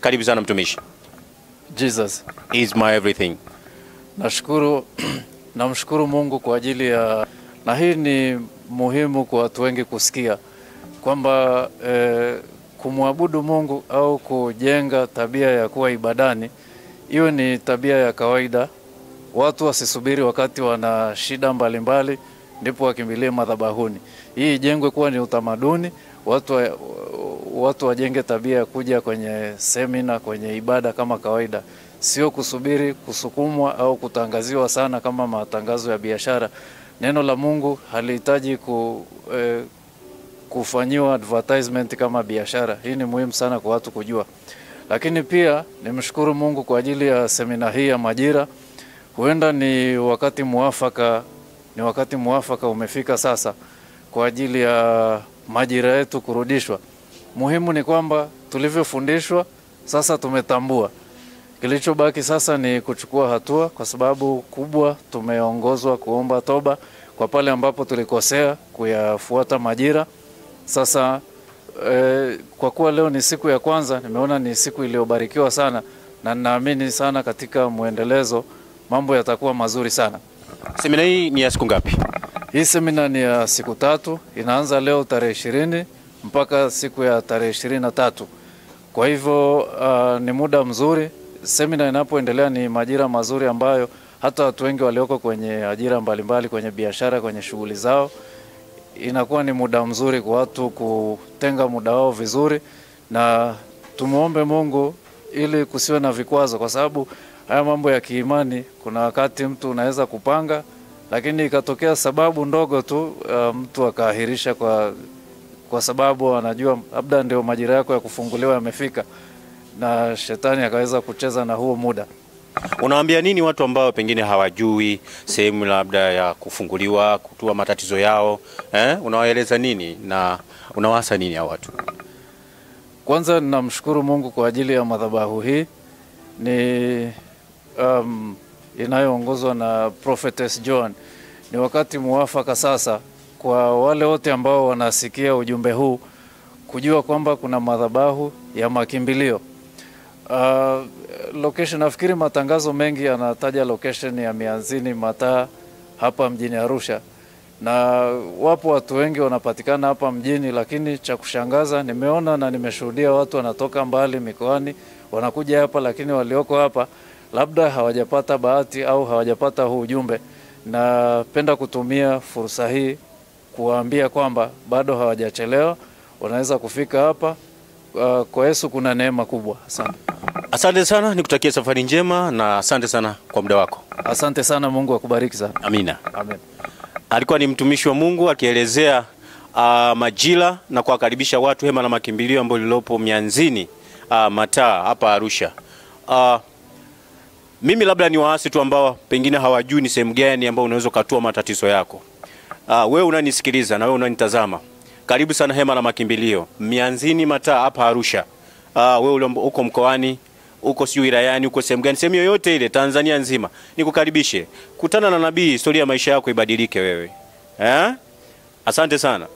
Karibu sana mtumishi. Jesus is my everything. Namshukuru Mungu kwa ajili ya, na hii ni muhimu kwa watu wengi kusikia kwamba kumwabudu Mungu au kujenga tabia ya kuwa ibadani hiyo ni tabia ya kawaida. Watu wasisubiri wakati wana shida mbalimbali ndipo wakimbilie madhabahuni. Hii ijengwe kuwa ni utamaduni. Watu wajenge tabia ya kuja kwenye semina, kwenye ibada kama kawaida, sio kusubiri kusukumwa au kutangaziwa sana kama matangazo ya biashara. Neno la Mungu halihitaji kufanyiwa advertisement kama biashara. Hii ni muhimu sana kwa watu kujua. Lakini pia nimshukuru Mungu kwa ajili ya semina hii ya majira. Huenda ni wakati muafaka umefika sasa kwa ajili ya majira yetu kurudishwa. Muhimu ni kwamba tulivyofundishwa sasa tumetambua. Kilichobaki sasa ni kuchukua hatua, kwa sababu kubwa tumeongozwa kuomba toba kwa pale ambapo tulikosea kuyafuata majira. Sasa kwa kuwa leo ni siku ya kwanza, nimeona ni siku iliyobarikiwa sana, na ninaamini sana katika muendelezo mambo yatakuwa mazuri sana. Semina hii ni ya siku ngapi? Hii semina ni ya siku 3, inaanza leo tarehe 20 mpaka siku ya tarehe 23. Kwa hivyo ni muda mzuri. Semina inapoendelea ni majira mazuri ambayo hata watu wengi walioko kwenye ajira mbalimbali, kwenye biashara, kwenye shughuli zao, inakuwa ni muda mzuri kwa watu kutenga muda wao vizuri, na tumuombe Mungu ili kusiwe na vikwazo, kwa sababu haya mambo ya kiimani kuna wakati mtu unaweza kupanga lakini ikatokea sababu ndogo tu mtu akaahirisha kwa sababu anajua labda ndio majira yako ya kufunguliwa yamefika, na shetani akaweza kucheza na huo muda. Unawaambia nini watu ambao pengine hawajui sehemu labda ya kufunguliwa, kutua matatizo yao? Unawaeleza nini na unawasa nini hao watu? Kwanza ninamshukuru Mungu kwa ajili ya madhabahu hii. Ni inayoongozwa na Prophetess Joan. Ni wakati muafaka sasa kwa wale wote ambao wanasikia ujumbe huu kujua kwamba kuna madhabahu ya makimbilio. Location, nafikiri matangazo mengi yanataja location ya Mianzini Mataa hapa mjini Arusha, na wapo watu wengi wanapatikana hapa mjini, lakini cha kushangaza nimeona na nimeshuhudia watu wanatoka mbali mikoani wanakuja hapa, lakini walioko hapa labda hawajapata bahati au hawajapata huu ujumbe. Napenda kutumia fursa hii kuwaambia kwamba bado hawajachelewa, wanaweza kufika hapa. Kwa Yesu kuna neema kubwa. Asante sana, nikutakia safari njema na asante sana kwa muda wako. Asante sana, Mungu akubariki sana. Amina. Amen. Alikuwa ni mtumishi wa Mungu akielezea majira na kuwakaribisha watu hema la makimbilio ambalo lilopo Mianzini Mataa hapa Arusha. Mimi labda ni waasi tu ambao pengine hawajui ni sehemu gani ambao unaweza kutua matatizo yako. Wewe unanisikiliza na wewe unanitazama, karibu sana hema la makimbilio Mianzini Mataa hapa Arusha. Wewe uko mkoani, uko si wilayani, uko sehemu gani, sehemu yoyote ile Tanzania nzima, nikukaribishe. Kutana na nabii, historia ya maisha yako ibadilike wewe. Asante sana.